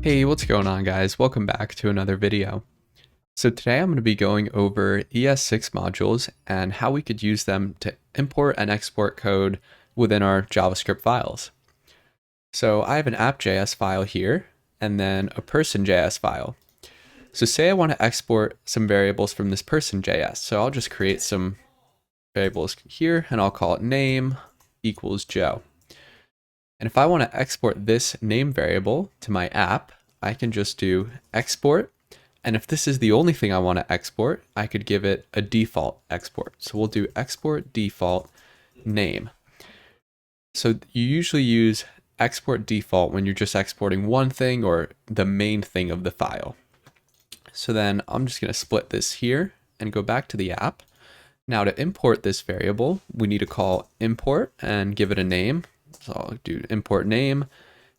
Hey, what's going on guys? Welcome back to another video. So today I'm going to be going over ES6 modules and how we could use them to import and export code within our JavaScript files. So I have an app.js file here and then a person.js file. So say I want to export some variables from this person.js. So I'll just create some variables here and I'll call it name equals Joe. And if I want to export this name variable to my app, I can just do export. And if this is the only thing I want to export, I could give it a default export. So we'll do export default name. So you usually use export default when you're just exporting one thing or the main thing of the file. So then I'm just going to split this here and go back to the app. Now to import this variable, we need to call import and give it a name. So I'll do import name,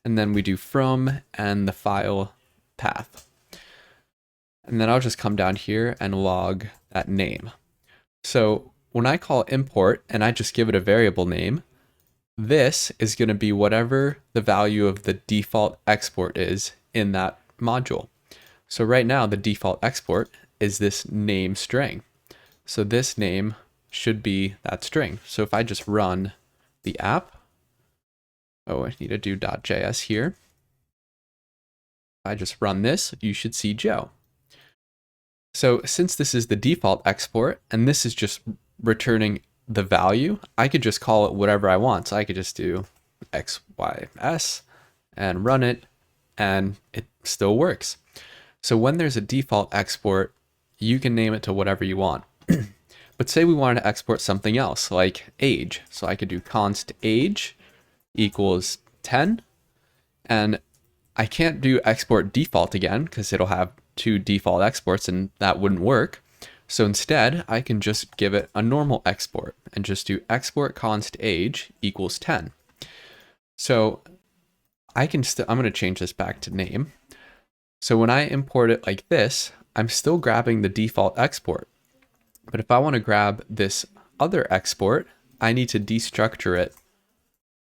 and then we do from and the file path. And then I'll just come down here and log that name. So when I call import and I just give it a variable name, this is going to be whatever the value of the default export is in that module. So right now the default export is this name string. So this name should be that string. So if I just run the app, I need to do .js here. If I just run this, you should see Joe. So since this is the default export and this is just returning the value, I could just call it whatever I want. So I could just do XYS and run it and it still works. So when there's a default export, you can name it to whatever you want. But say we wanted to export something else like age. So I could do const age equals 10, and I can't do export default again because it'll have two default exports and that wouldn't work. So instead I can just give it a normal export and just do export const age equals 10. So I can I'm going to change this back to name. So when I import it like this, I'm still grabbing the default export. But if I want to grab this other export, I need to destructure it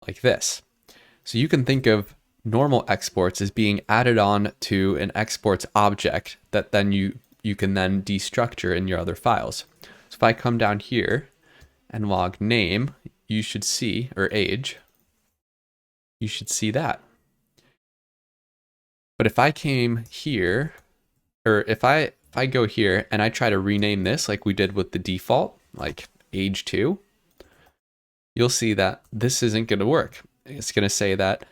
like this. So you can think of normal exports as being added on to an exports object that then you can then destructure in your other files. So if I come down here and log name, you should see, or age, you should see that. But if I came here, or if I go here and I try to rename this like we did with the default, like age 2, you'll see that this isn't going to work. It's going to say that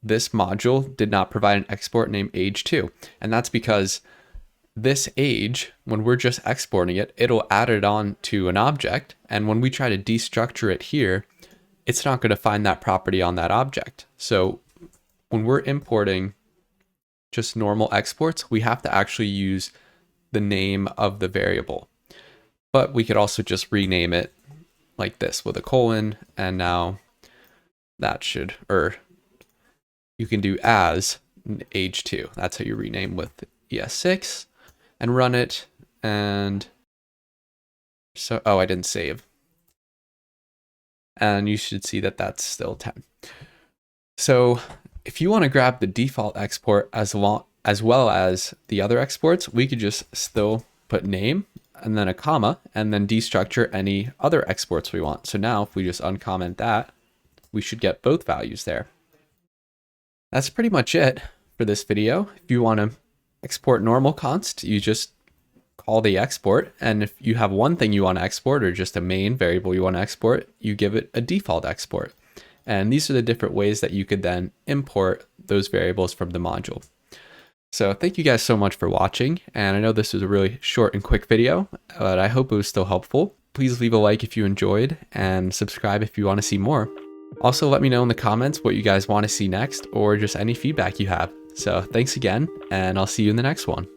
this module did not provide an export named age 2. And that's because this age, when we're just exporting it, it'll add it on to an object. And when we try to destructure it here, it's not going to find that property on that object. So when we're importing just normal exports, we have to actually use the name of the variable. But we could also just rename it like this with a colon, and now that should, or you can do as age 2. That's how you rename with ES6 and run it. And so, oh, I didn't save. And you should see that that's still 10. So if you want to grab the default export as well as the other exports, we could just still put name and then a comma and then destructure any other exports we want. So now if we just uncomment that, we should get both values there. That's pretty much it for this video. If you want to export normal const, you just call the export. And if you have one thing you want to export or just a main variable you want to export, you give it a default export. And these are the different ways that you could then import those variables from the module. So thank you guys so much for watching. And I know this was a really short and quick video, but I hope it was still helpful. Please leave a like if you enjoyed and subscribe if you want to see more. Also, let me know in the comments what you guys want to see next or just any feedback you have. So thanks again, and I'll see you in the next one.